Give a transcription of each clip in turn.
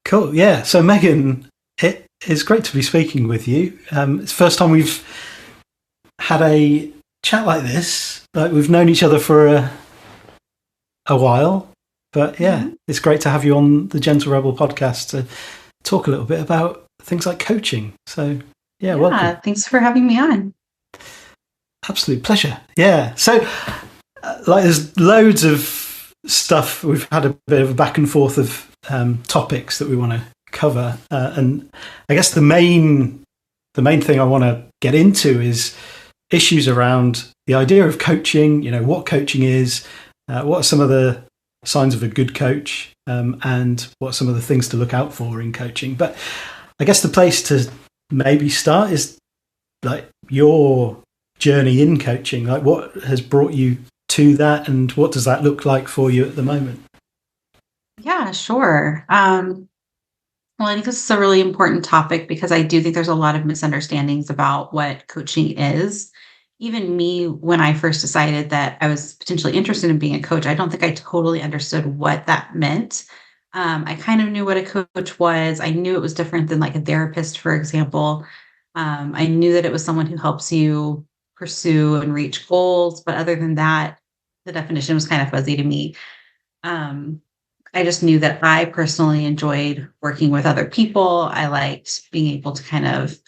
Cool. Yeah. So Megan, it is great to be speaking with you. It's the first time we've had a chat like this. Like we've known each other for a while, but yeah, Mhm. it's great to have you on the Gentle Rebel podcast to talk a little bit about things like coaching. So yeah, welcome. Yeah, thanks for having me on. Absolute pleasure. Yeah. So like there's loads of stuff. We've had a bit of a back and forth of topics that we want to cover, and I guess the main thing I want to get into is issues around the idea of coaching. You know, what coaching is, what are some of the signs of a good coach, and what are some of the things to look out for in coaching. But I guess the place to maybe start is like your journey in coaching. Like, what has brought you to that, and what does that look like for you at the moment? Yeah, sure. Well, I think this is a really important topic because I do think there's a lot of misunderstandings about what coaching is. Even me, when I first decided that I was potentially interested in being a coach, I don't think I totally understood what that meant. I kind of knew what a coach was. I knew it was different than like a therapist, for example. I knew that it was someone who helps you pursue and reach goals. But other than that, the definition was kind of fuzzy to me. Um, I just knew that I personally enjoyed working with other people. I liked being able to kind of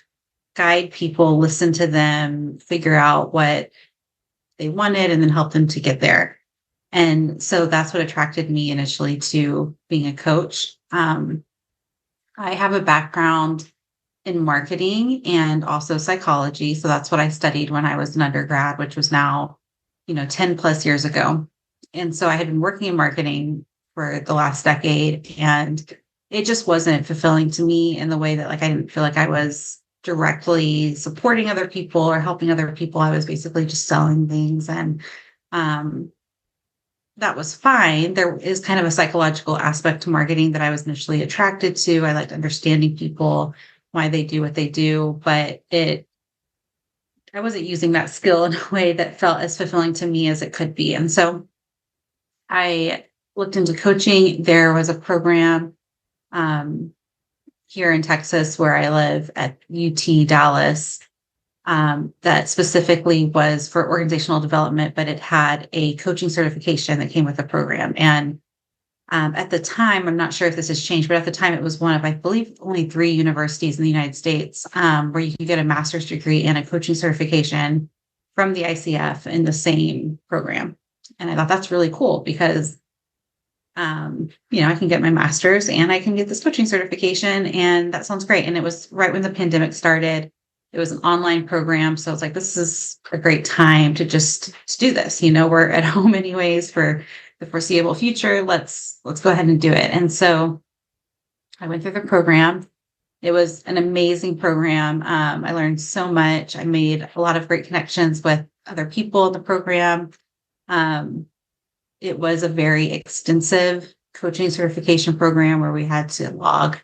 guide people, listen to them, figure out what they wanted, and then help them to get there. And so that's what attracted me initially to being a coach. I have a background in marketing and also psychology. So that's what I studied when I was an undergrad, which was now, 10 plus years ago. And so I had been working in marketing for the last decade, and it just wasn't fulfilling to me in the way that like I didn't feel like I was directly supporting other people or helping other people. I was basically just selling things, and um that was fine. There is kind of a psychological aspect to marketing that I was initially attracted to. I liked understanding people, why they do what they do, but I wasn't using that skill in a way that felt as fulfilling to me as it could be. And so I looked into coaching. There was a program um, here in Texas where I live at UT Dallas that specifically was for organizational development, but it had a coaching certification that came with the program. And at the time, I'm not sure if this has changed, but at the time it was one of, I believe, only 3 universities in the United States where you could get a master's degree and a coaching certification from the ICF in the same program. And I thought that's really cool because, I can get my master's and I can get this coaching certification, and that sounds great. And it was right when the pandemic started. It was an online program. So I was like, this is a great time to do this. We're at home anyways for the foreseeable future. Let's go ahead and do it. And so I went through the program. It was an amazing program. I learned so much. I made a lot of great connections with other people in the program. Um, it was a very extensive coaching certification program where we had to log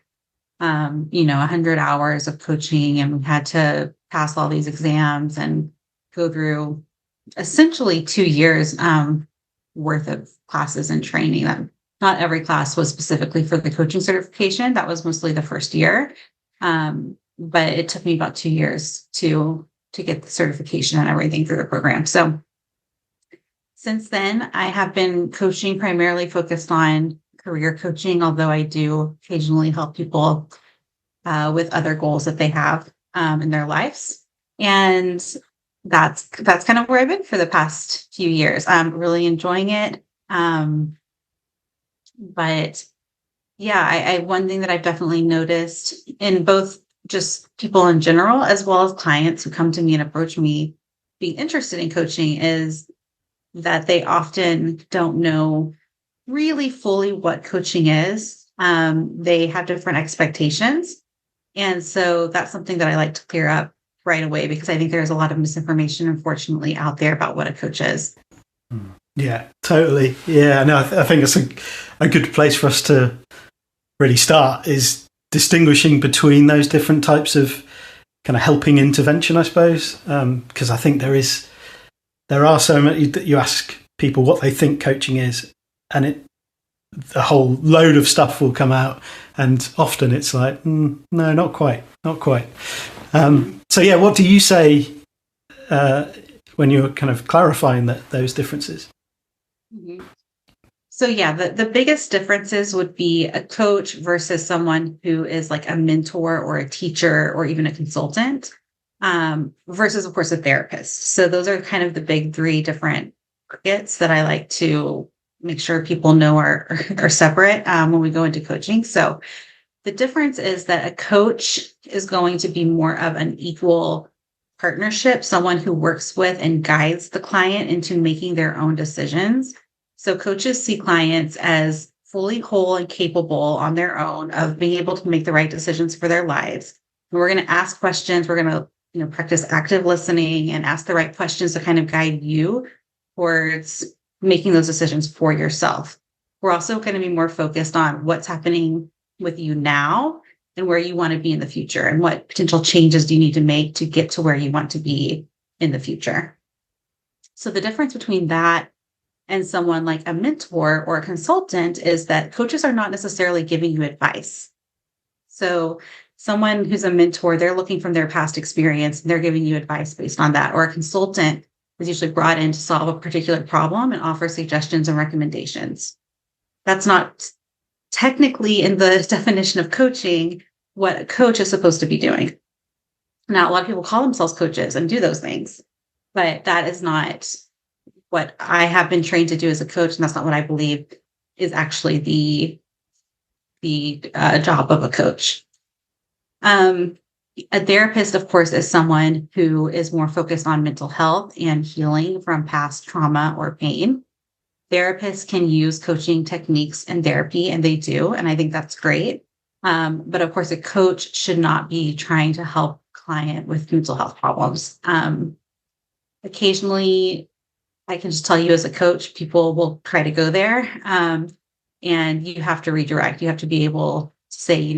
100 hours of coaching, and we had to pass all these exams and go through essentially 2 years worth of classes and training. That not every class was specifically for the coaching certification. That was mostly the first year. But it took me about 2 years to get the certification and everything through the program. So since then, I have been coaching primarily focused on career coaching, although I do occasionally help people with other goals that they have in their lives. And that's kind of where I've been for the past few years. I'm really enjoying it. But yeah, I one thing that I've definitely noticed in both just people in general, as well as clients who come to me and approach me being interested in coaching, is that they often don't know really fully what coaching is. They have different expectations. And so that's something that I like to clear up right away because I think there's a lot of misinformation, unfortunately, out there about what a coach is. Yeah, totally. Yeah, no, I think it's a good place for us to really start is distinguishing between those different types of kind of helping intervention, I suppose, because I think there are so many that you ask people what they think coaching is, and a whole load of stuff will come out, and often it's like, no, not quite. So yeah, what do you say when you're kind of clarifying those differences? Mhm. So yeah, the biggest differences would be a coach versus someone who is like a mentor or a teacher or even a consultant, versus, of course, a therapist. So those are kind of the big three different buckets that I like to make sure people know are separate when we go into coaching. So the difference is that a coach is going to be more of an equal partnership, someone who works with and guides the client into making their own decisions. So coaches see clients as fully whole and capable on their own of being able to make the right decisions for their lives. And we're going to ask questions. We're going to, practice active listening and ask the right questions to kind of guide you towards making those decisions for yourself. We're also going to be more focused on what's happening with you now and where you want to be in the future, and what potential changes do you need to make to get to where you want to be in the future. So the difference between that and someone like a mentor or a consultant is that coaches are not necessarily giving you advice. So someone who's a mentor, they're looking from their past experience and they're giving you advice based on that. Or a consultant is usually brought in to solve a particular problem and offer suggestions and recommendations. That's not technically in the definition of coaching what a coach is supposed to be doing. Now, a lot of people call themselves coaches and do those things, but that is not what I have been trained to do as a coach, and that's not what I believe is actually the job of a coach. A therapist, of course, is someone who is more focused on mental health and healing from past trauma or pain. Therapists can use coaching techniques and therapy, and they do, and I think that's great. But of course, a coach should not be trying to help client with mental health problems. Occasionally, I can just tell you as a coach, people will try to go there, and you have to redirect. You have to be able to say,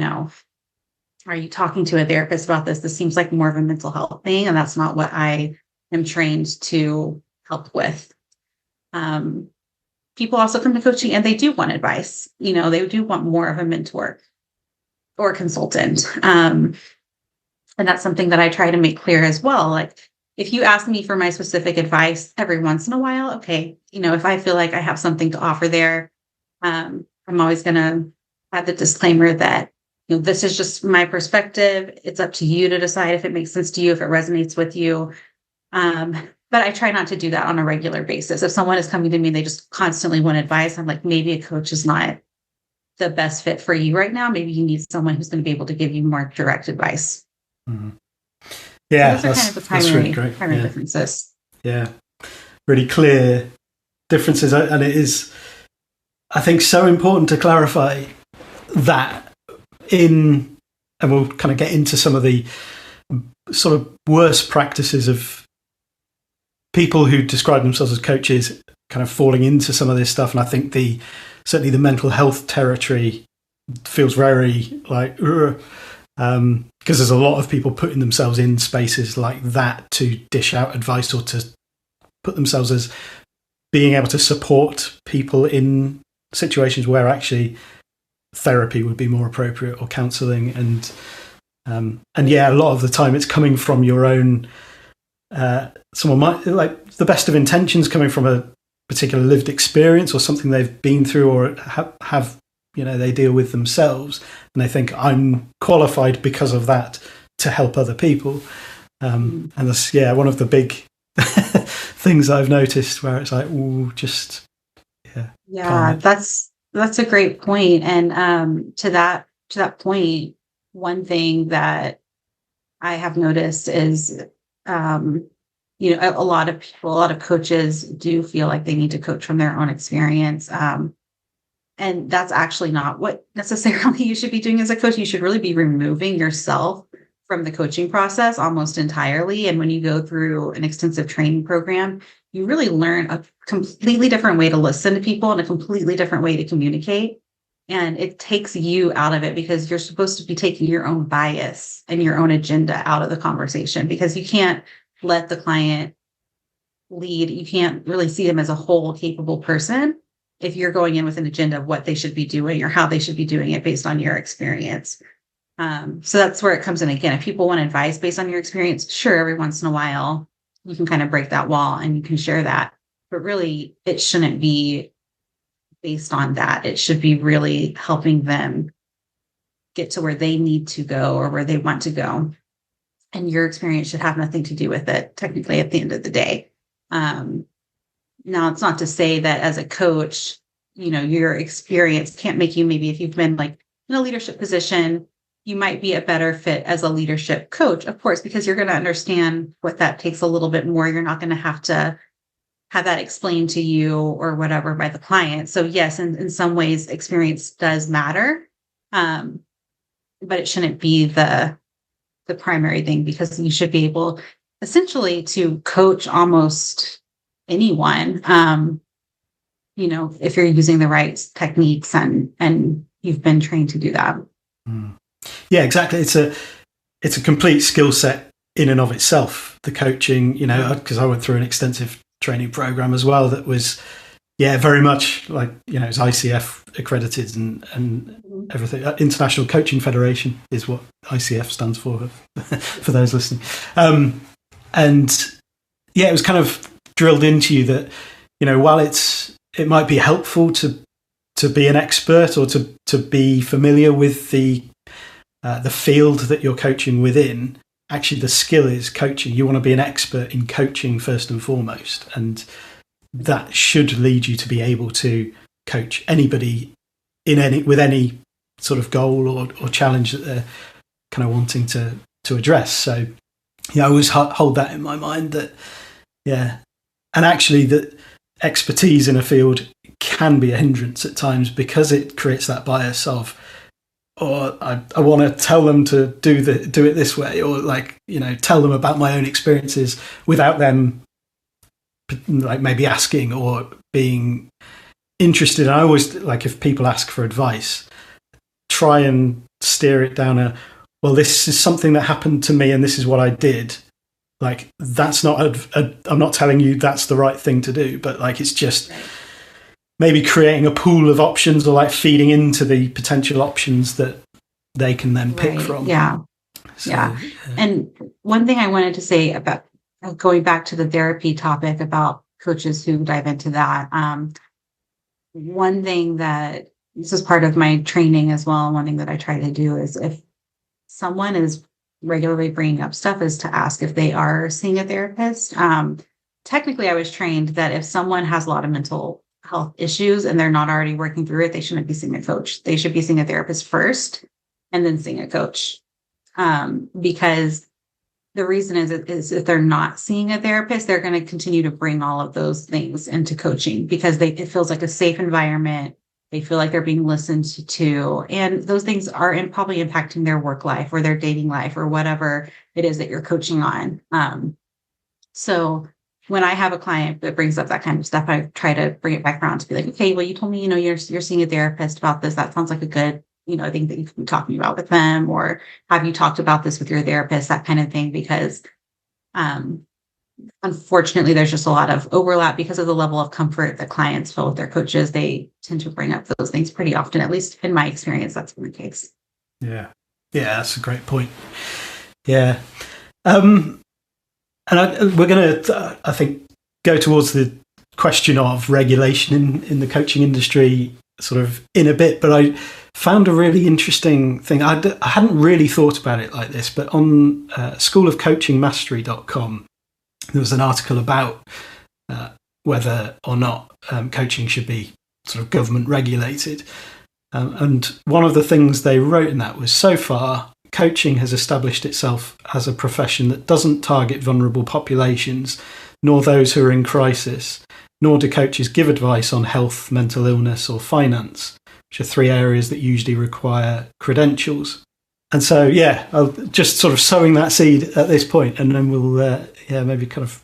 are you talking to a therapist about this? This seems like more of a mental health thing, and that's not what I am trained to help with. People also come to coaching and they do want advice. They do want more of a mentor or consultant. And that's something that I try to make clear as well. Like, if you ask me for my specific advice every once in a while, okay, if I feel like I have something to offer there, I'm always going to have the disclaimer that, this is just my perspective. It's up to you to decide if it makes sense to you, if it resonates with you. But I try not to do that on a regular basis. If someone is coming to me and they just constantly want advice, I'm like, maybe a coach is not the best fit for you right now. Maybe you need someone who's going to be able to give you more direct advice. Mm-hmm. Yeah, so those are kind of the primary differences. Yeah, really clear differences. And it is, I think, so important to clarify that and we'll kind of get into some of the sort of worst practices of people who describe themselves as coaches kind of falling into some of this stuff. And I think certainly the mental health territory feels very like, because there's a lot of people putting themselves in spaces like that to dish out advice or to put themselves as being able to support people in situations where actually therapy would be more appropriate, or counselling, and yeah, a lot of the time it's coming from your own. Someone might like the best of intentions, coming from a particular lived experience or something they've been through, or have they deal with themselves, and they think I'm qualified because of that to help other people. And that's one of the big things I've noticed, where it's like, That's a great point. And to that point, one thing that I have noticed is, a lot of people, a lot of coaches do feel like they need to coach from their own experience. And that's actually not what necessarily you should be doing as a coach. You should really be removing yourself from the coaching process almost entirely. And when you go through an extensive training program, you really learn a completely different way to listen to people and a completely different way to communicate. And it takes you out of it, because you're supposed to be taking your own bias and your own agenda out of the conversation, because you can't let the client lead. You can't really see them as a whole capable person. if you're going in with an agenda of what they should be doing or how they should be doing it based on your experience. So that's where it comes in again. If people want advice based on your experience, sure, every once in a while you can kind of break that wall and you can share that. But really, it shouldn't be based on that. It should be really helping them get to where they need to go or where they want to go. And your experience should have nothing to do with it, technically, at the end of the day. Now, it's not to say that as a coach, your experience can't make you, maybe if you've been like in a leadership position, you might be a better fit as a leadership coach, of course, because you're going to understand what that takes a little bit more. You're not going to have that explained to you or whatever by the client. So yes, in some ways, experience does matter, but it shouldn't be the primary thing, because you should be able essentially to coach almost anyone, if you're using the right techniques and you've been trained to do that. Yeah, exactly. It's a complete skill set in and of itself, the coaching, because I went through an extensive training program as well that was, very much like, it's ICF accredited and everything. International Coaching Federation is what ICF stands for those listening. It was kind of drilled into you that, while it might be helpful to be an expert or to be familiar with the field that you're coaching within, actually the skill is coaching. You want to be an expert in coaching first and foremost, and that should lead you to be able to coach anybody with any sort of goal or challenge that they're kind of wanting to address. So I always hold that in my mind, that and actually that expertise in a field can be a hindrance at times, because it creates that bias of, or I want to tell them to do it this way, or tell them about my own experiences without them maybe asking or being interested. And I always if people ask for advice, try and steer it down well, this is something that happened to me and this is what I did. That's not I'm not telling you that's the right thing to do, but it's just maybe creating a pool of options, or feeding into the potential options that they can then pick from. Yeah. So, yeah. And one thing I wanted to say about going back to the therapy topic about coaches who dive into that. One thing that this is part of my training as well. One thing that I try to do is, if someone is regularly bringing up stuff, is to ask if they are seeing a therapist. Technically, I was trained that if someone has a lot of mental health issues and they're not already working through it, they shouldn't be seeing a coach. They should be seeing a therapist first and then seeing a coach. Because the reason is if they're not seeing a therapist, they're going to continue to bring all of those things into coaching, because it feels like a safe environment. They feel like they're being listened to, and those things are probably impacting their work life or their dating life or whatever it is that you're coaching on. So when I have a client that brings up that kind of stuff, I try to bring it back around to be like, okay, well, you told me, you're seeing a therapist about this. That sounds like a good, thing that you can be talking about with them, or have you talked about this with your therapist, that kind of thing, because unfortunately, there's just a lot of overlap because of the level of comfort that clients feel with their coaches. They tend to bring up those things pretty often, at least in my experience, that's been the case. Yeah, that's a great point. Yeah. And we're going to, I think, go towards the question of regulation in the coaching industry sort of in a bit, but I found a really interesting thing. I hadn't really thought about it like this, but on schoolofcoachingmastery.com, there was an article about whether or not coaching should be sort of government regulated. And one of the things they wrote in that was, so far, coaching has established itself as a profession that doesn't target vulnerable populations, nor those who are in crisis, nor do coaches give advice on health, mental illness, or finance, which are three areas that usually require credentials. And so, I'll just sort of sowing that seed at this point, and then we'll, maybe kind of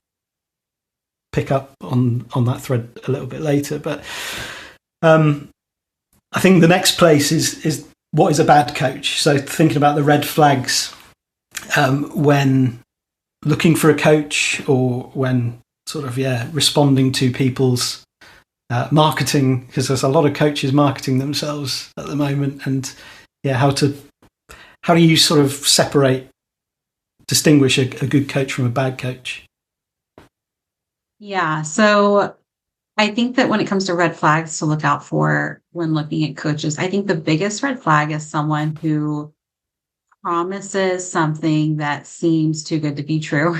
pick up on that thread a little bit later. But I think the next place is what is a bad coach? So thinking about the red flags when looking for a coach, or when sort of responding to people's marketing, because there's a lot of coaches marketing themselves at the moment, and how do you sort of distinguish a good coach from a bad coach? Yeah, so I think that when it comes to red flags to look out for when looking at coaches, I think the biggest red flag is someone who promises something that seems too good to be true.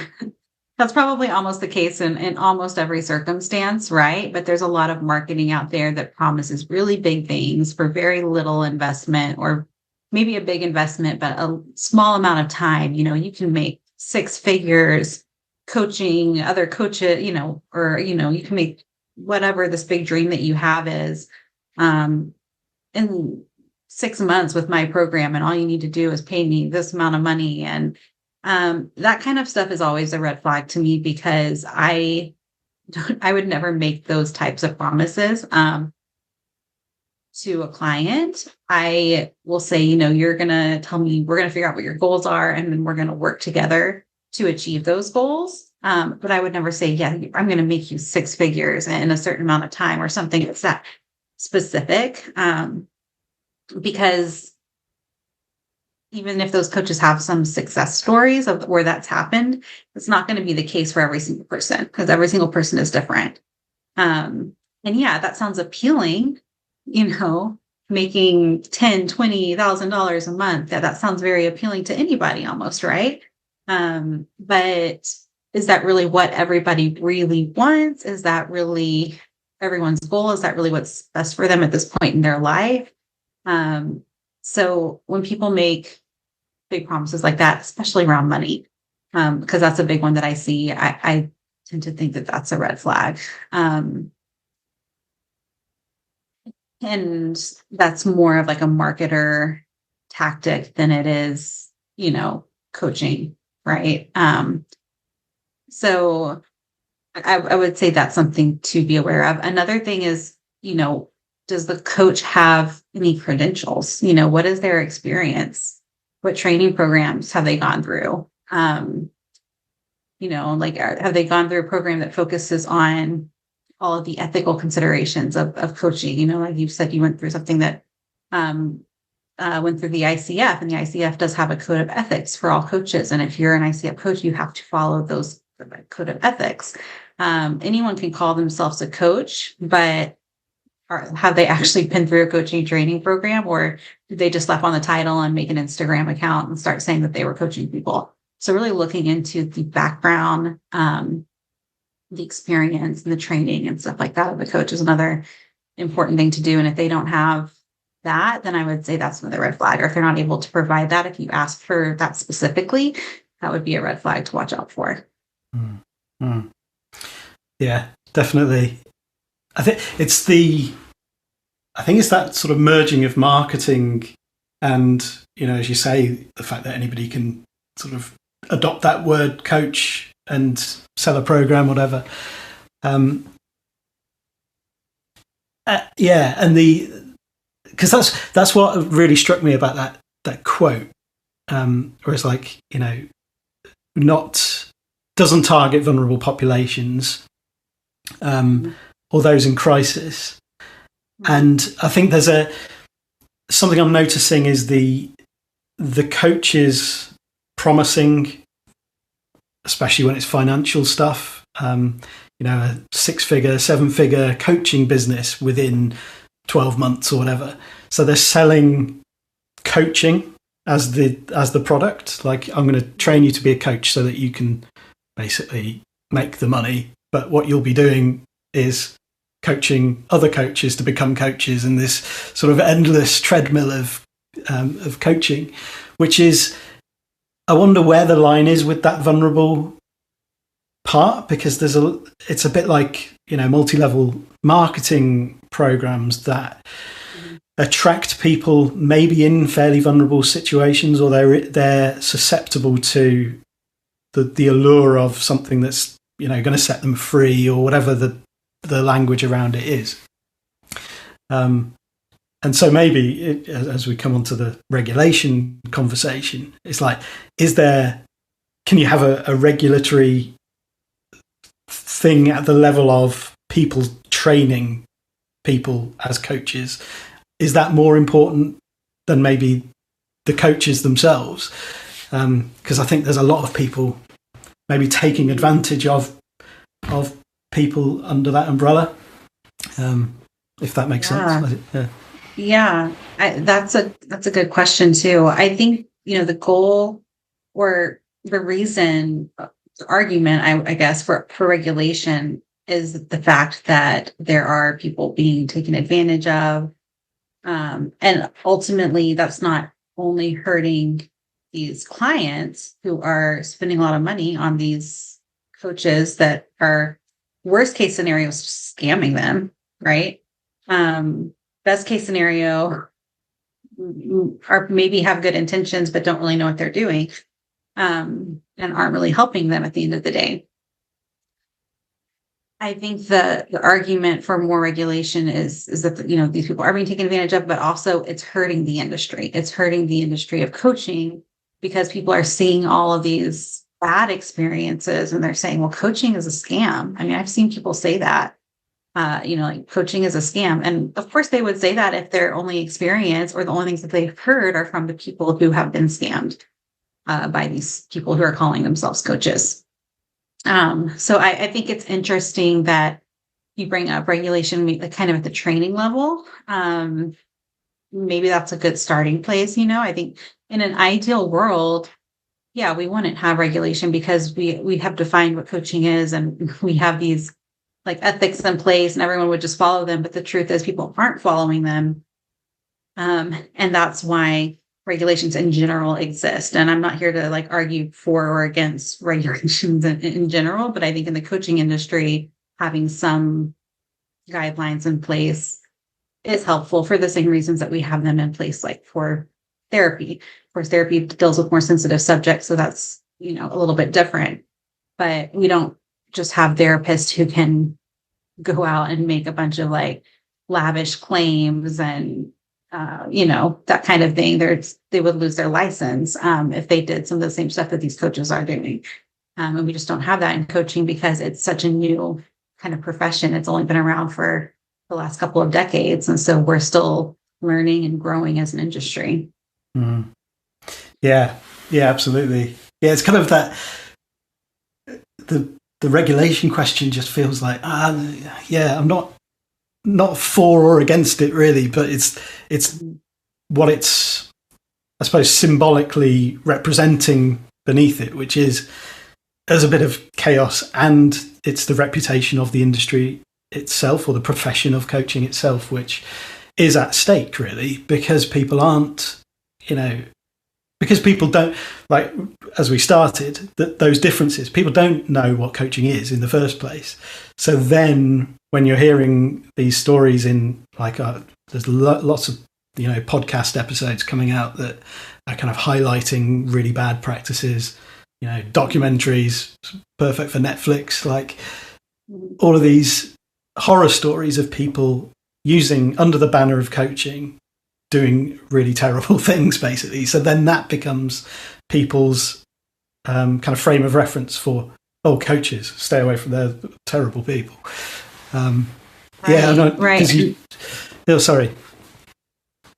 That's probably almost the case in almost every circumstance, right? But there's a lot of marketing out there that promises really big things for very little investment, or maybe a big investment, but a small amount of time. You can make six figures coaching other coaches, or, you can make whatever this big dream that you have is in 6 months with my program. And all you need to do is pay me this amount of money. And that kind of stuff is always a red flag to me, because I would never make those types of promises to a client. I will say, you're going to tell me, we're going to figure out what your goals are, and then we're going to work together to achieve those goals. But I would never say, yeah, I'm going to make you six figures in a certain amount of time or something that's that specific. Because even if those coaches have some success stories of where that's happened, it's not going to be the case for every single person, because every single person is different. And yeah, that sounds appealing, making $10,000-$20,000 a month. That sounds very appealing to anybody almost, right? But is that really what everybody really wants? Is that really everyone's goal? Is that really what's best for them at this point in their life? So when people make big promises like that, especially around money, because that's a big one that I see, I tend to think that that's a red flag. And that's more of like a marketer tactic than it is, coaching, right? So I would say that's something to be aware of. Another thing is, does the coach have any credentials? What is their experience? What training programs have they gone through? Have they gone through a program that focuses on all of the ethical considerations of coaching? Like you said, you went through something that went through the ICF, and the ICF does have a code of ethics for all coaches. And if you're an ICF coach, you have to follow those code of ethics. Anyone can call themselves a coach, but have they actually been through a coaching training program, or did they just slap on the title and make an Instagram account and start saying that they were coaching people? So really looking into the background, the experience and the training and stuff like that of the coach is another important thing to do. And if they don't have that, then I would say that's another red flag. Or if they're not able to provide that, if you ask for that specifically, that would be a red flag to watch out for. Yeah, definitely. I think it's that sort of merging of marketing and, as you say, the fact that anybody can sort of adopt that word coach and sell a program, whatever. And because that's what really struck me about that quote, where it's like, doesn't target vulnerable populations, or those in crisis. And I think there's something I'm noticing is the coaches promising, especially when it's financial stuff, a 6-figure, 7-figure coaching business within 12 months or whatever. So they're selling coaching as the product. Like, I'm going to train you to be a coach so that you can basically make the money. But what you'll be doing is coaching other coaches to become coaches in this sort of endless treadmill of coaching, which is, I wonder where the line is with that vulnerable part, because it's a bit like, multi-level marketing programs that attract people maybe in fairly vulnerable situations, or they're susceptible to the allure of something that's going to set them free, or whatever the language around it is. And so maybe as we come onto the regulation conversation, it's like, can you have a regulatory thing at the level of people training people as coaches, is that more important than maybe the coaches themselves? Because I think there's a lot of people maybe taking advantage of people under that umbrella, if that makes sense. Yeah, that's a good question too. I think, the goal or the reason, the argument, I guess, for regulation is the fact that there are people being taken advantage of. And ultimately, that's not only hurting these clients who are spending a lot of money on these coaches that are, worst case scenario, scamming them, right? Best case scenario, are maybe have good intentions but don't really know what they're doing, and aren't really helping them at the end of the day. I think the argument for more regulation is that these people are being taken advantage of, but also it's hurting the industry. It's hurting the industry of coaching because people are seeing all of these bad experiences and they're saying, well, coaching is a scam. I mean, I've seen people say that, like coaching is a scam. And of course they would say that if their only experience or the only things that they've heard are from the people who have been scammed by these people who are calling themselves coaches. So I think it's interesting that you bring up regulation kind of at the training level. Maybe that's a good starting place. I think in an ideal world, yeah, we wouldn't have regulation because we have defined what coaching is and we have these like ethics in place and everyone would just follow them. But the truth is people aren't following them. And that's why regulations in general exist. And I'm not here to like argue for or against regulations in general, but I think in the coaching industry, having some guidelines in place is helpful for the same reasons that we have them in place, like for therapy. Of course, therapy deals with more sensitive subjects, so that's, a little bit different. But we don't just have therapists who can go out and make a bunch of like lavish claims and that kind of thing. They would lose their license if they did some of the same stuff that these coaches are doing. And we just don't have that in coaching because it's such a new kind of profession. It's only been around for the last couple of decades. And so we're still learning and growing as an industry. Mm. Yeah, absolutely. Yeah, it's kind of that, the regulation question just feels like, I'm not for or against it really, but it's what it's, I suppose, symbolically representing beneath it, which is there's a bit of chaos and it's the reputation of the industry itself or the profession of coaching itself, which is at stake really, because people aren't, because people don't, like, as we started, those differences, people don't know what coaching is in the first place. So then when you're hearing these stories in like, there's lots of, podcast episodes coming out that are kind of highlighting really bad practices, documentaries, perfect for Netflix, like all of these horror stories of people using under the banner of coaching, doing really terrible things, basically. So then that becomes people's kind of frame of reference for, coaches, stay away from their terrible people. Right. Sorry.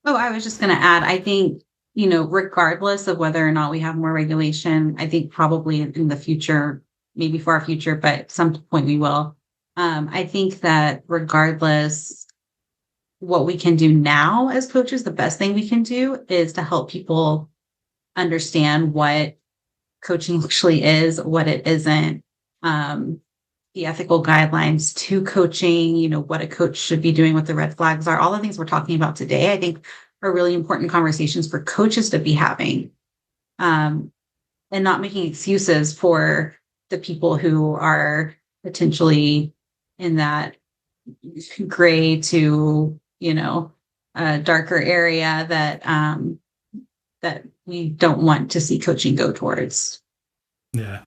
Oh, I was just going to add, I think, regardless of whether or not we have more regulation, I think probably in the future, maybe far future, but at some point we will. I think that regardless what we can do now as coaches, the best thing we can do is to help people understand what coaching actually is, what it isn't, the ethical guidelines to coaching, what a coach should be doing, what the red flags are. All the things we're talking about today, I think, are really important conversations for coaches to be having, and not making excuses for the people who are potentially in that gray to, a darker area that we don't want to see coaching go towards. Yeah,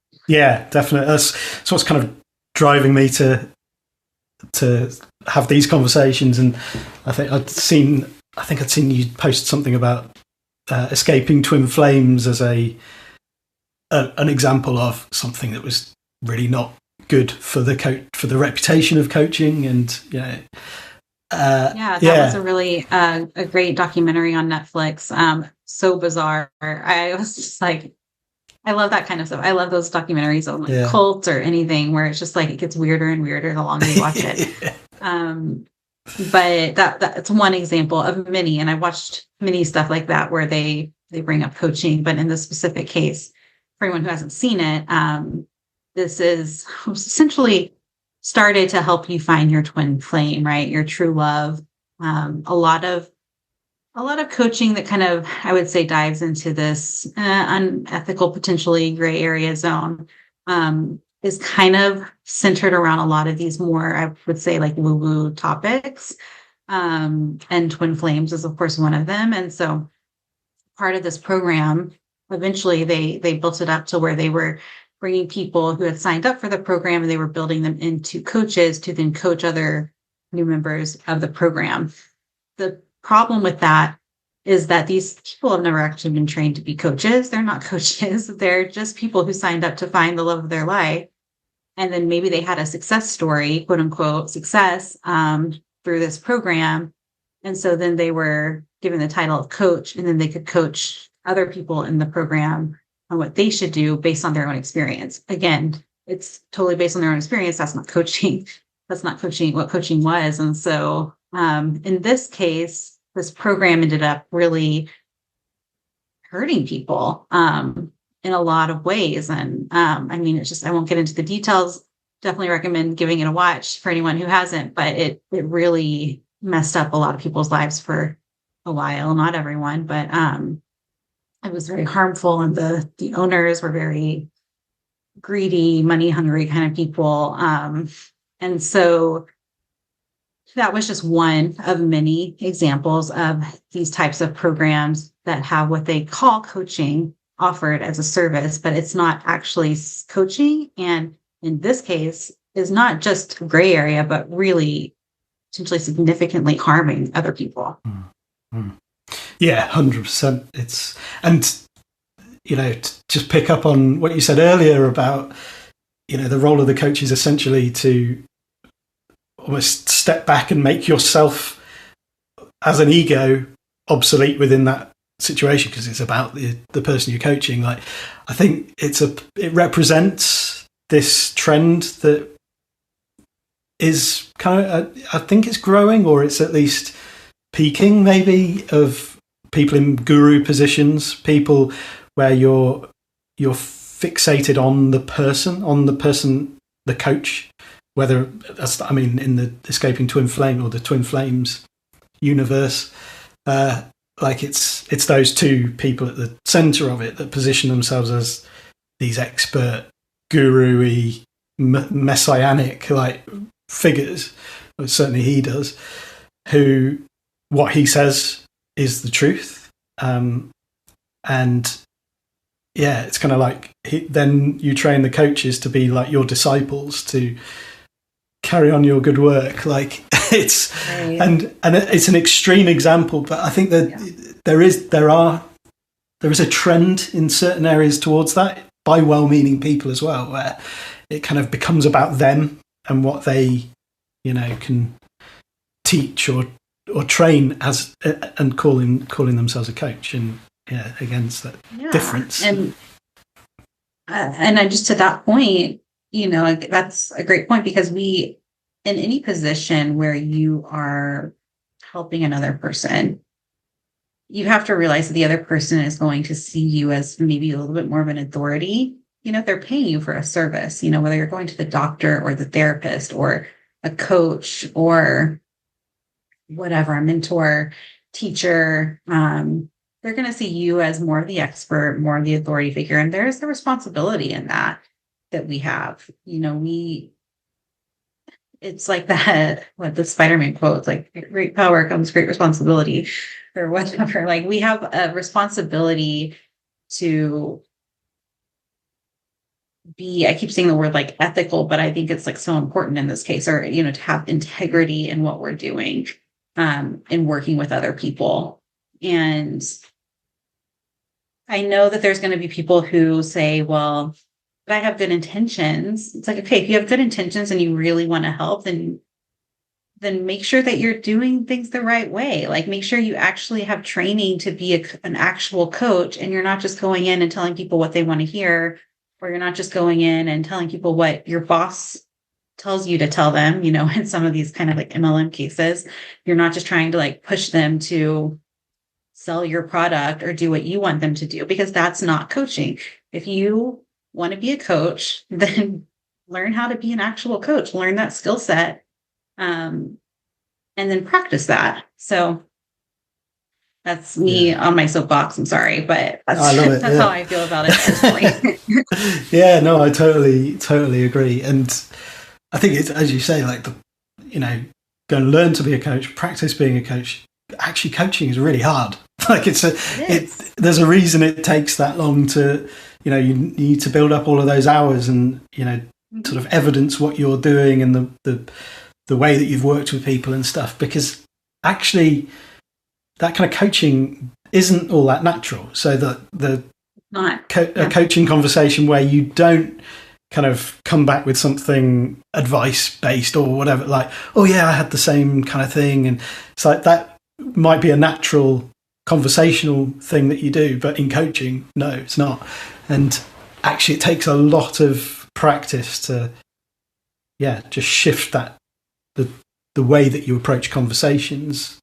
definitely. That's what's kind of driving me to have these conversations. And I think I'd seen you post something about escaping twin flames as an example of something that was really not good for the reputation of coaching. And Yeah, that was a really a great documentary on Netflix. So bizarre. I was just like, I love that kind of stuff. I love those documentaries on like Yeah. cults or anything where it's just like it gets weirder and weirder the longer you watch it. Um, but that's one example of many, and I watched many stuff like that where they bring up coaching. But in this specific case, for anyone who hasn't seen it, this is essentially started to help you find your twin flame, right? Your true love. A lot of coaching that kind of, I would say, dives into this unethical, potentially gray area zone, is kind of centered around a lot of these more, I would say, like woo-woo topics. And twin flames is, of course, one of them. And so part of this program, eventually they built it up to where they were bringing people who had signed up for the program, and they were building them into coaches to then coach other new members of the program. The problem with that is that these people have never actually been trained to be coaches. They're not coaches. They're just people who signed up to find the love of their life. And then maybe they had a success story, quote unquote, success through this program. And so then they were given the title of coach, and then they could coach other people in the program on what they should do based on their own experience. Again, it's totally based on their own experience. That's not coaching. That's not coaching what coaching was. And so in this case, this program ended up really hurting people in a lot of ways. And I mean, it's just, I won't get into the details. Definitely recommend giving it a watch for anyone who hasn't, but it really messed up a lot of people's lives for a while. Not everyone, but it was very harmful. And the owners were very greedy, money hungry kind of people. And so that was just one of many examples of these types of programs that have what they call coaching offered as a service, but it's not actually coaching. And in this case, is not just gray area, but really potentially significantly harming other people. Mm-hmm. Yeah, 100%. It's, and, you know, just pick up on what you said earlier about, you know, the role of the coach is essentially to almost step back and make yourself as an ego obsolete within that situation, because it's about the person you're coaching. Like, I think it represents this trend that is kind of, I think it's growing, or it's at least peaking maybe, of people in guru positions, people where you're fixated on the person, the coach, whether that's, I mean, in the Escaping Twin Flame or the Twin Flames universe, like it's those two people at the center of it that position themselves as these expert, guru-y, messianic like figures. Well, certainly he does, who what he says is the truth. And yeah, it's kind of like then you train the coaches to be like your disciples, to carry on your good work. Like it's right. and it's an extreme example, but I think that there is a trend in certain areas towards that by well-meaning people as well, where it kind of becomes about them and what they, you know, can teach or train as, and calling themselves a coach. And yeah, against that difference. And I just, to that point, you know, that's a great point, because in any position where you are helping another person, you have to realize that the other person is going to see you as maybe a little bit more of an authority. You know, if they're paying you for a service, you know, whether you're going to the doctor or the therapist or a coach or whatever, a mentor, teacher, they're going to see you as more of the expert, more of the authority figure. And there's the responsibility in that we have. You know, it's like that, what the Spider-Man quote, like, great power comes great responsibility, or whatever. Like, we have a responsibility to be, I keep saying the word like ethical, but I think it's like so important in this case, or, you know, to have integrity in what we're doing, in working with other people. And I know that there's going to be people who say, well, but I have good intentions. It's like, okay, if you have good intentions and you really want to help, then then make sure that you're doing things the right way. Like make sure you actually have training to be an actual coach, and you're not just going in and telling people what they want to hear, or you're not just going in and telling people what your boss tells you to tell them, in some of these kind of like MLM cases. You're not just trying to like push them to sell your product or do what you want them to do, because that's not coaching. If you want to be a coach, then learn how to be an actual coach, learn that skill set, and then practice that. So that's me on my soapbox. I'm sorry, but I love it. That's how I feel about it at this point. Yeah, no, I totally agree. And I think it's, as you say, like, go and learn to be a coach, practice being a coach. Actually, coaching is really hard. Like there's a reason it takes that long to, you need to build up all of those hours and, sort of evidence what you're doing and the way that you've worked with people and stuff, because actually that kind of coaching isn't all that natural. So a coaching conversation where you don't kind of come back with something advice based or whatever, like, oh yeah, I had the same kind of thing. And it's like, that might be a natural conversational thing that you do, but in coaching, no, it's not. And actually it takes a lot of practice to, just shift that, the way that you approach conversations.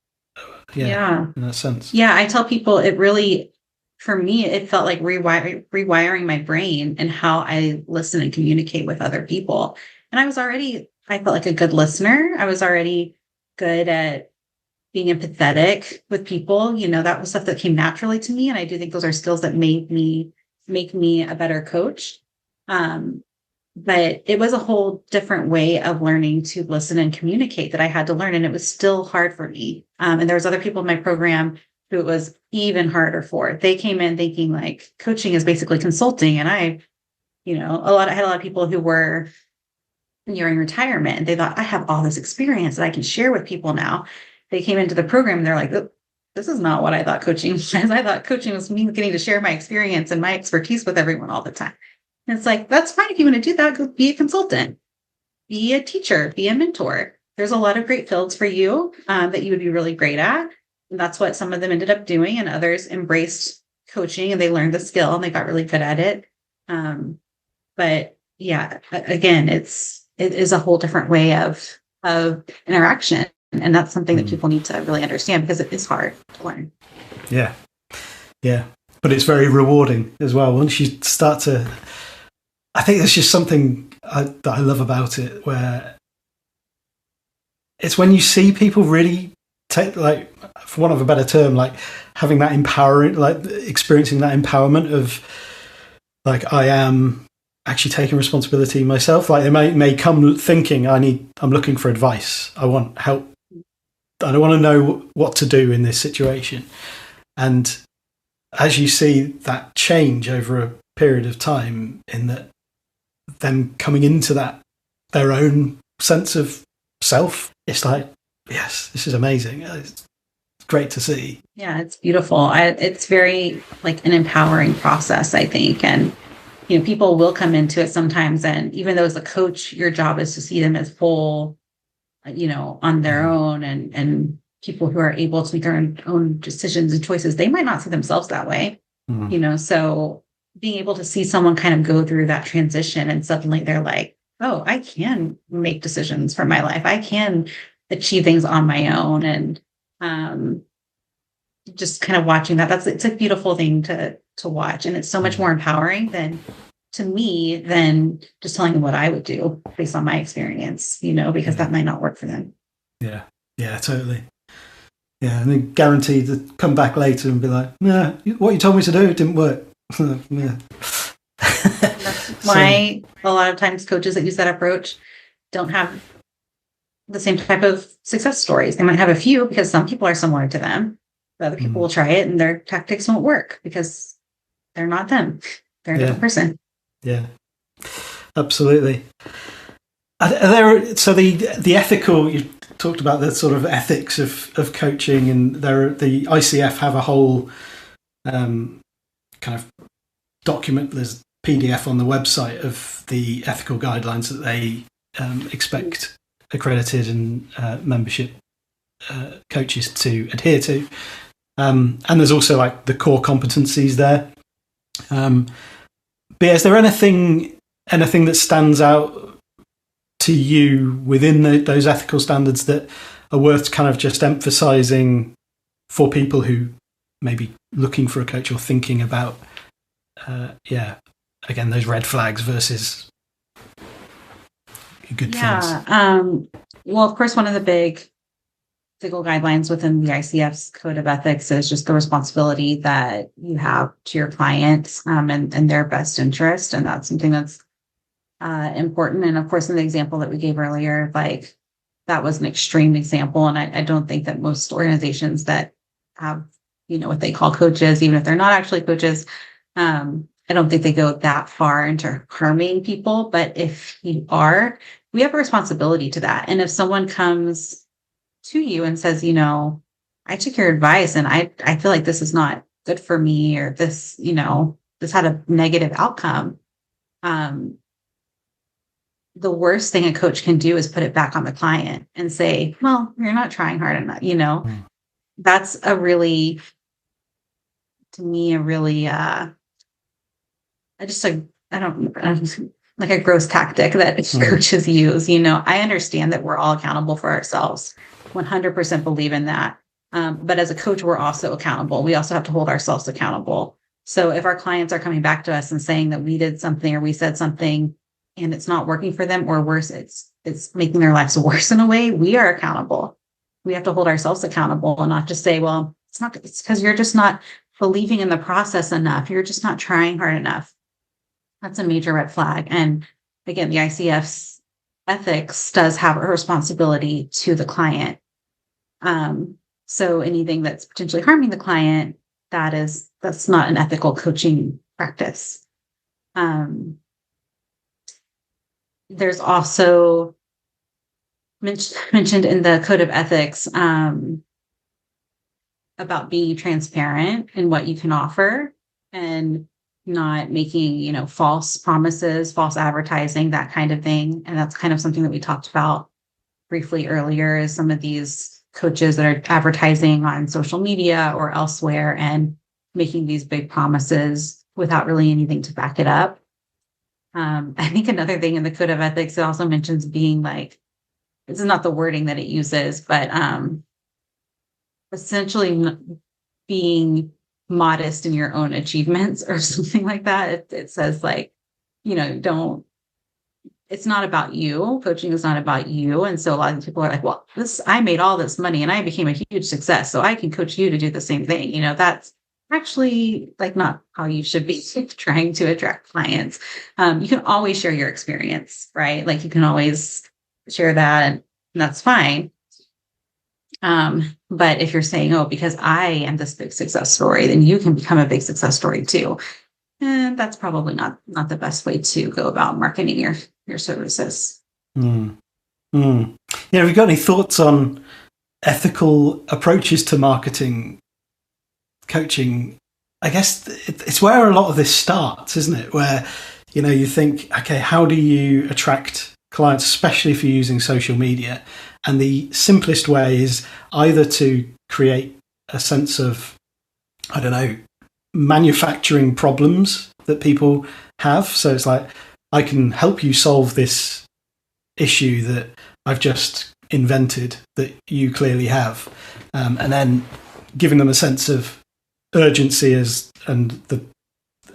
In that sense. Yeah, I tell people it really, for me, it felt like rewiring my brain and how I listen and communicate with other people. And I felt like a good listener. I was already good at being empathetic with people. That was stuff that came naturally to me. And I do think those are skills that make me a better coach. But it was a whole different way of learning to listen and communicate that I had to learn. And it was still hard for me. And there was other people in my program who it was even harder for. They came in thinking like coaching is basically consulting. And I had a lot of people who were nearing retirement, and they thought, I have all this experience that I can share with people now. They came into the program and they're like, oh, this is not what I thought coaching was. I thought coaching was me getting to share my experience and my expertise with everyone all the time. And it's like, that's fine. If you want to do that, go be a consultant, be a teacher, be a mentor. There's a lot of great fields for you that you would be really great at. And that's what some of them ended up doing. And others embraced coaching and they learned the skill and they got really good at it. But yeah, again, it is a whole different way of interaction. And that's something that people need to really understand, because it is hard to learn. Yeah. Yeah. But it's very rewarding as well. Once you start to, I think there's just something that I love about it, where it's when you see people really take, like, for want of a better term, like having that empowering, like experiencing that empowerment of like, I am actually taking responsibility myself. Like they may come thinking, I'm looking for advice. I want help. I want to know what to do in this situation. And as you see that change over a period of time, in that them coming into that, their own sense of self, it's like, yes, this is amazing. It's great to see. Yeah, it's beautiful. It's very like an empowering process, I think. And, people will come into it sometimes. And even though as a coach, your job is to see them as whole, on their own, and people who are able to make their own decisions and choices, they might not see themselves that way, so being able to see someone kind of go through that transition and suddenly they're like, oh, I can make decisions for my life. I can achieve things on my own. And just kind of watching that, it's a beautiful thing to watch. And it's so much more empowering to me than just telling them what I would do based on my experience, because that might not work for them. Yeah. Yeah, totally. Yeah. And then guaranteed to come back later and be like, nah, what you told me to do didn't work. Yeah. That's why a lot of times coaches that use that approach don't have the same type of success stories. They might have a few because some people are similar to them, but other people will try it and their tactics won't work because they're not them. They're a different person. Yeah, absolutely. So the ethical, you talked about the sort of ethics of coaching, and the ICF have a whole kind of document. There's PDF on the website of the ethical guidelines that they expect accredited and membership coaches to adhere to. And there's also like the core competencies there. But is there anything that stands out to you within those ethical standards that are worth kind of just emphasizing for people who may be looking for a coach or thinking about, again, those red flags versus good things? Well, of course, one of the big ethical guidelines within the ICF's Code of Ethics is just the responsibility that you have to your clients and their best interest. And that's something that's important. And of course, in the example that we gave earlier, like that was an extreme example. And I don't think that most organizations that have, what they call coaches, even if they're not actually coaches, I don't think they go that far into harming people. But if you are, we have a responsibility to that. And if someone comes to you and says, I took your advice and I feel like this is not good for me, or this, this had a negative outcome. The worst thing a coach can do is put it back on the client and say, well, you're not trying hard enough. That's to me, a really, like a gross tactic that coaches use. I understand that we're all accountable for ourselves. 100% believe in that. But as a coach, we're also accountable. We also have to hold ourselves accountable. So if our clients are coming back to us and saying that we did something or we said something and it's not working for them, or worse, it's making their lives worse in a way, we are accountable. We have to hold ourselves accountable and not just say, well, it's because you're just not believing in the process enough. You're just not trying hard enough. That's a major red flag. And again, the ICF's ethics does have a responsibility to the client. So anything that's potentially harming the client, that's not an ethical coaching practice. There's also mentioned in the Code of Ethics about being transparent in what you can offer and not making, false promises, false advertising, that kind of thing. And that's kind of something that we talked about briefly earlier, is some of these coaches that are advertising on social media or elsewhere and making these big promises without really anything to back it up. I think another thing in the Code of Ethics, it also mentions being like, this is not the wording that it uses, but essentially being modest in your own achievements or something like that. It says like, it's not about you. Coaching is not about you. And so a lot of people are like, well, I made all this money and I became a huge success, so I can coach you to do the same thing. That's actually like not how you should be trying to attract clients. You can always share your experience, right? Like you can always share that and that's fine. But if you're saying, oh, because I am this big success story, then you can become a big success story too. And that's probably not the best way to go about marketing your services. Have you got any thoughts on ethical approaches to marketing coaching? I guess it's where a lot of this starts, isn't it? Where, you think, okay, how do you attract clients, especially if you're using social media? And the simplest way is either to create a sense of, manufacturing problems that people have. So it's like, I can help you solve this issue that I've just invented that you clearly have. And then giving them a sense of urgency and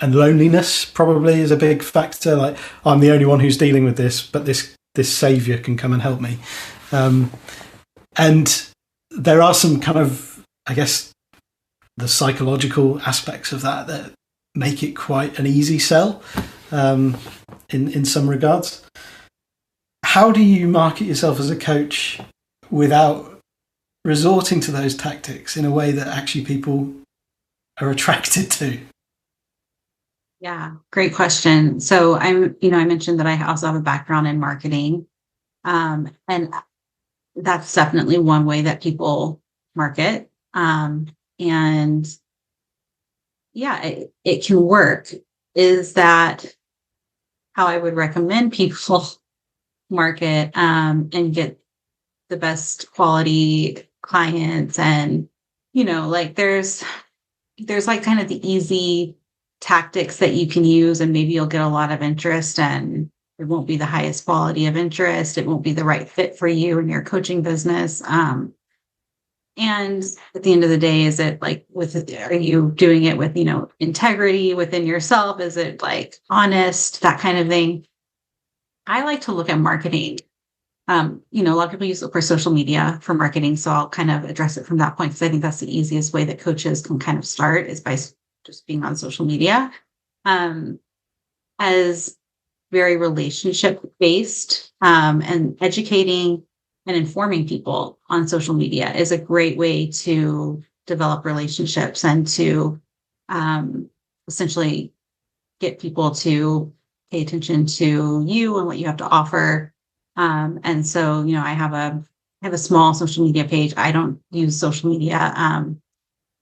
loneliness probably is a big factor. Like, I'm the only one who's dealing with this, but this savior can come and help me. And there are some kind of, I guess, the psychological aspects of that make it quite an easy sell in some regards. How do you market yourself as a coach without resorting to those tactics in a way that actually people are attracted to? Yeah, great question. So I mentioned that I also have a background in marketing. And that's definitely one way that people market. And yeah, it can work. Is that how I would recommend people market and get the best quality clients, and like there's like kind of the easy tactics that you can use, and maybe you'll get a lot of interest, and it won't be the highest quality of interest. It won't be the right fit for you and your coaching business. And at the end of the day, is it like are you doing it with, integrity within yourself? Is it like honest, that kind of thing? I like to look at marketing. A lot of people look for social media for marketing. So I'll kind of address it from that point, because I think that's the easiest way that coaches can kind of start, is by just being on social media. As very relationship based, and educating and informing people on social media is a great way to develop relationships and to essentially get people to pay attention to you and what you have to offer. And so, I have a small social media page. I don't use social media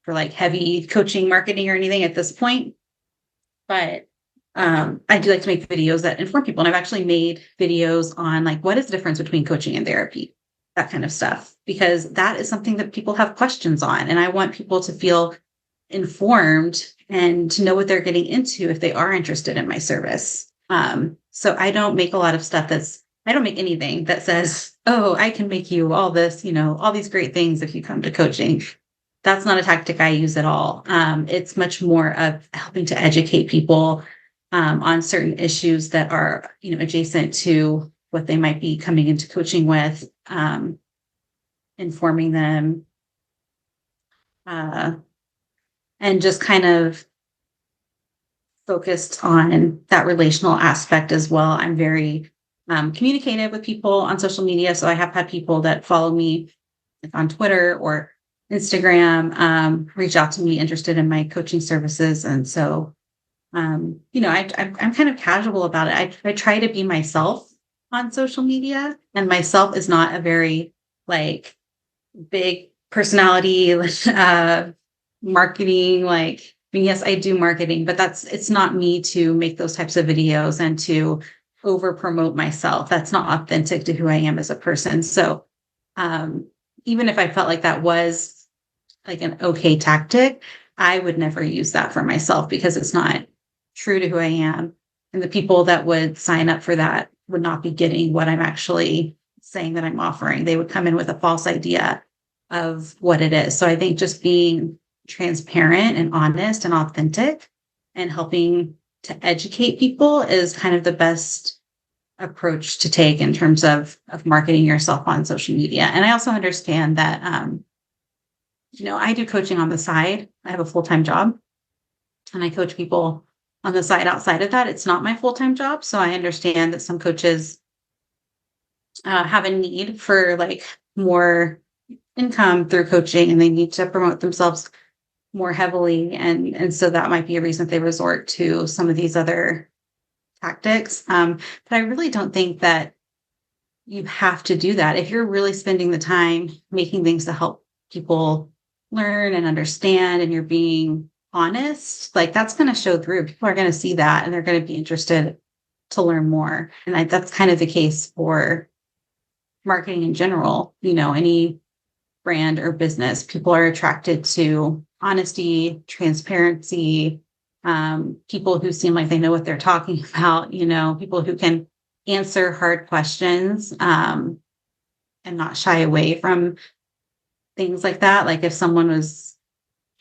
for like heavy coaching marketing or anything at this point, but I do like to make videos that inform people. And I've actually made videos on like, what is the difference between coaching and therapy, that kind of stuff, because that is something that people have questions on. And I want people to feel informed and to know what they're getting into if they are interested in my service. So I don't make a lot of stuff I don't make anything that says, oh, I can make you all this, all these great things if you come to coaching. That's not a tactic I use at all. It's much more of helping to educate people on certain issues that are, adjacent to what they might be coming into coaching with, informing them, and just kind of focused on that relational aspect as well. I'm very communicative with people on social media. So I have had people that follow me on Twitter or Instagram, reach out to me interested in my coaching services. And so, I'm kind of casual about it. I try to be myself on social media, and myself is not a very like big personality, marketing. Like, I mean, yes, I do marketing, but it's not me to make those types of videos and to over promote myself. That's not authentic to who I am as a person. So, even if I felt like that was like an okay tactic, I would never use that for myself, because it's not true to who I am. And the people that would sign up for that would not be getting what I'm actually saying that I'm offering. They would come in with a false idea of what it is. So I think just being transparent and honest and authentic and helping to educate people is kind of the best approach to take in terms of marketing yourself on social media. And I also understand that, I do coaching on the side. I have a full-time job, and I coach people on the side outside of that. It's not my full-time job. So I understand that some coaches have a need for like more income through coaching, and they need to promote themselves more heavily. And so that might be a reason they resort to some of these other tactics. But I really don't think that you have to do that. If you're really spending the time making things to help people learn and understand, and you're being honest, like that's going to show through. People are going to see that, and they're going to be interested to learn more. And that's kind of the case for marketing in general. Any brand or business, people are attracted to honesty, transparency, people who seem like they know what they're talking about, people who can answer hard questions, and not shy away from things like that. Like if someone was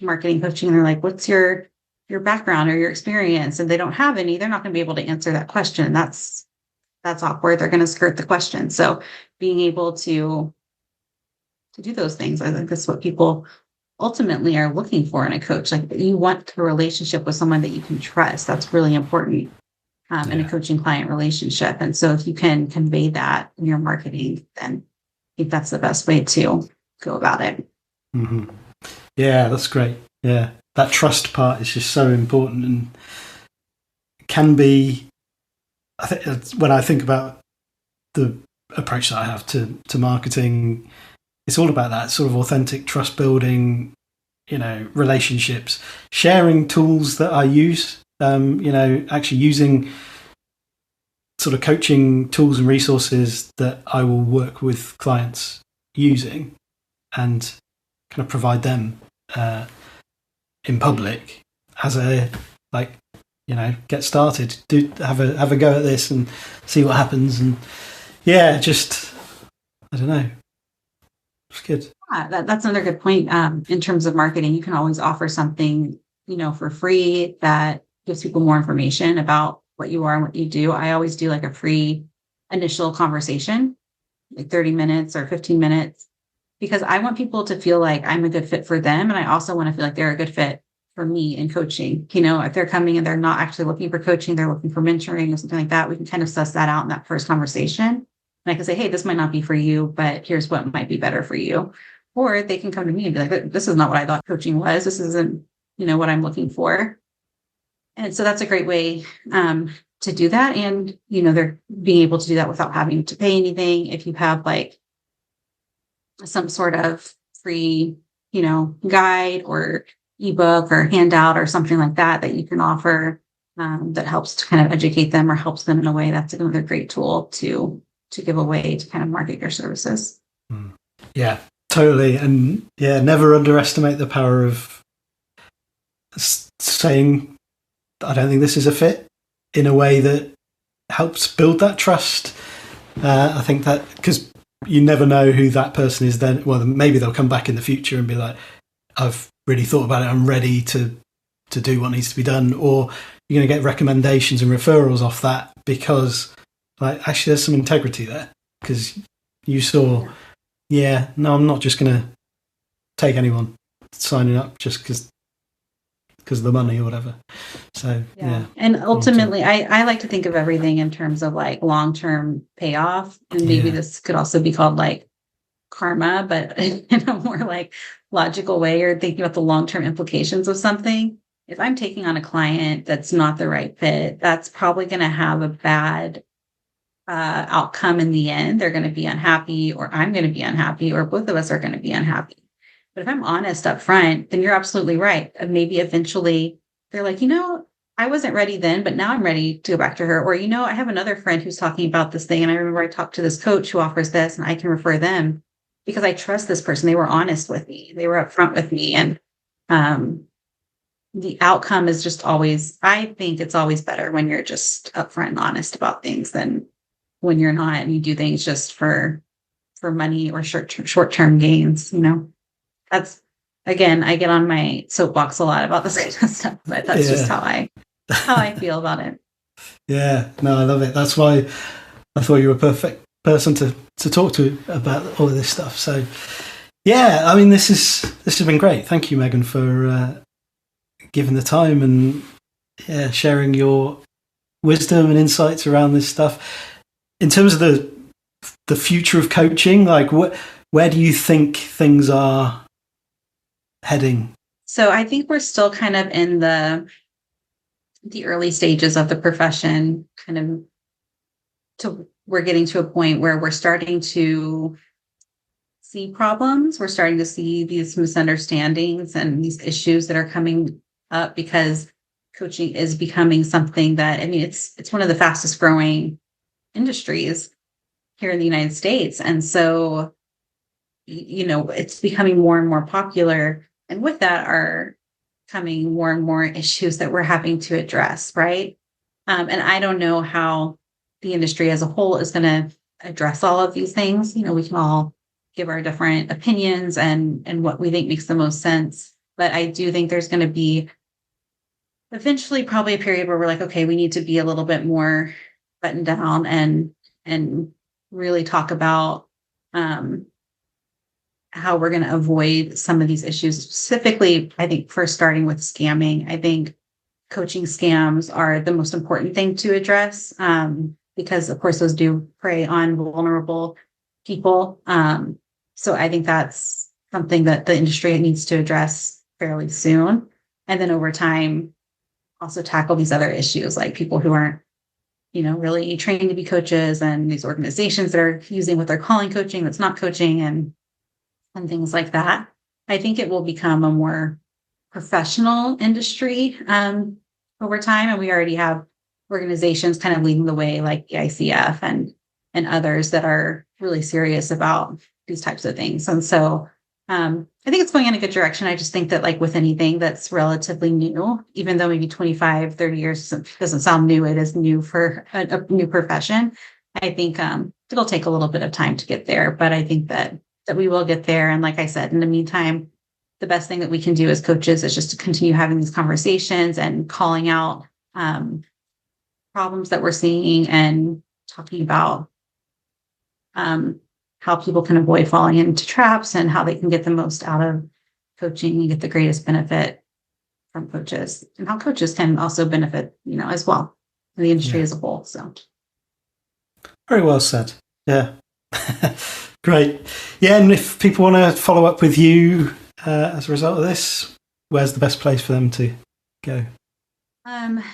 marketing coaching and they're like, what's your background or your experience? And they don't have any, they're not going to be able to answer that question. That's awkward. They're going to skirt the question. So being able to do those things, I think that's what people ultimately are looking for in a coach. Like, you want a relationship with someone that you can trust. That's really important in a coaching client relationship. And so if you can convey that in your marketing, then I think that's the best way to go about it. Mm-hmm. Yeah, that's great. Yeah, that trust part is just so important, and can be, I think, when I think about the approach that I have to marketing, it's all about that sort of authentic trust building, relationships, sharing tools that I use, actually using sort of coaching tools and resources that I will work with clients using and kind of provide them in public as a, like, get started, have a go at this and see what happens. And just, I don't know. It's good. Yeah, that's another good point. In terms of marketing, you can always offer something, for free that gives people more information about what you are and what you do. I always do like a free initial conversation, like 30 minutes or 15 minutes, because I want people to feel like I'm a good fit for them. And I also want to feel like they're a good fit for me in coaching. If they're coming and they're not actually looking for coaching, they're looking for mentoring or something like that, we can kind of suss that out in that first conversation. And I can say, hey, this might not be for you, but here's what might be better for you. Or they can come to me and be like, this is not what I thought coaching was. This isn't, what I'm looking for. And so that's a great way to do that. And, they're being able to do that without having to pay anything. If you have like some sort of free, guide or ebook or handout or something like that you can offer that helps to kind of educate them or helps them in a way, that's another great tool to give away to kind of market your services. Yeah, totally. And never underestimate the power of saying, I don't think this is a fit, in a way that helps build that trust. I think that, because you never know who that person is then. Well, maybe they'll come back in the future and be like, I've really thought about it, I'm ready to do what needs to be done. Or you're going to get recommendations and referrals off that because, like, actually there's some integrity there, because you saw, no, I'm not just going to take anyone signing up just because of the money or whatever. So and ultimately I like to think of everything in terms of like long-term payoff, and maybe this could also be called like karma, but in a more like logical way, or thinking about the long-term implications of something. If I'm taking on a client that's not the right fit, that's probably going to have a bad outcome in the end. They're going to be unhappy, or I'm going to be unhappy, or both of us are going to be unhappy. But if I'm honest up front, then you're absolutely right. Maybe eventually they're like, I wasn't ready then, but now I'm ready to go back to her. Or, I have another friend who's talking about this thing, and I remember I talked to this coach who offers this, and I can refer them because I trust this person. They were honest with me. They were upfront with me. And the outcome is just always, I think it's always better when you're just upfront and honest about things than when you're not and you do things just for money or short-term gains, That's, again, I get on my soapbox a lot about this kind of stuff, but that's just how I feel about it. Yeah, no, I love it. That's why I thought you were a perfect person to talk to about all of this stuff. So, I mean, this has been great. Thank you, Megan, for giving the time and sharing your wisdom and insights around this stuff. In terms of the future of coaching, like where do you think things are heading? So I think we're still kind of in the early stages of the profession, we're getting to a point where we're starting to see problems. We're starting to see these misunderstandings and these issues that are coming up because coaching is becoming something that, I mean, it's one of the fastest growing industries here in the United States. And so, it's becoming more and more popular. And with that are coming more and more issues that we're having to address, right? And I don't know how the industry as a whole is going to address all of these things. We can all give our different opinions and what we think makes the most sense. But I do think there's going to be eventually probably a period where we're like, okay, we need to be a little bit more buttoned down and really talk about how we're going to avoid some of these issues. Specifically, I think first starting with scamming. I think coaching scams are the most important thing to address because, of course, those do prey on vulnerable people. So I think that's something that the industry needs to address fairly soon. And then over time, also tackle these other issues like people who aren't, really trained to be coaches, and these organizations that are using what they're calling coaching that's not coaching, and things like that. I think it will become a more professional industry over time. And we already have organizations kind of leading the way, like the ICF and others that are really serious about these types of things. And so I think it's going in a good direction. I just think that like with anything that's relatively new, even though maybe 25, 30 years doesn't sound new, it is new for a new profession. I think it'll take a little bit of time to get there, but I think that we will get there. And like I said, in the meantime, the best thing that we can do as coaches is just to continue having these conversations and calling out problems that we're seeing and talking about how people can avoid falling into traps and how they can get the most out of coaching and get the greatest benefit from coaches, and how coaches can also benefit, as well, in the industry as a whole. So very well said. Yeah. Great. Yeah. And if people want to follow up with you as a result of this, where's the best place for them to go?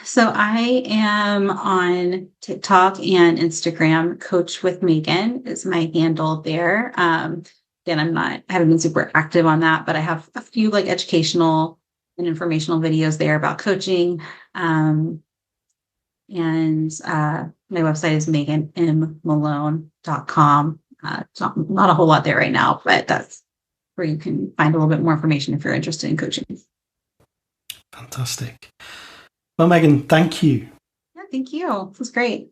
So I am on TikTok and Instagram. Coach with Megan is my handle there. Again, I haven't been super active on that, but I have a few like educational and informational videos there about coaching. And my website is meganmmalone.com. So not a whole lot there right now, but that's where you can find a little bit more information if you're interested in coaching. Fantastic. Well, Megan, thank you. Yeah, thank you. It was great.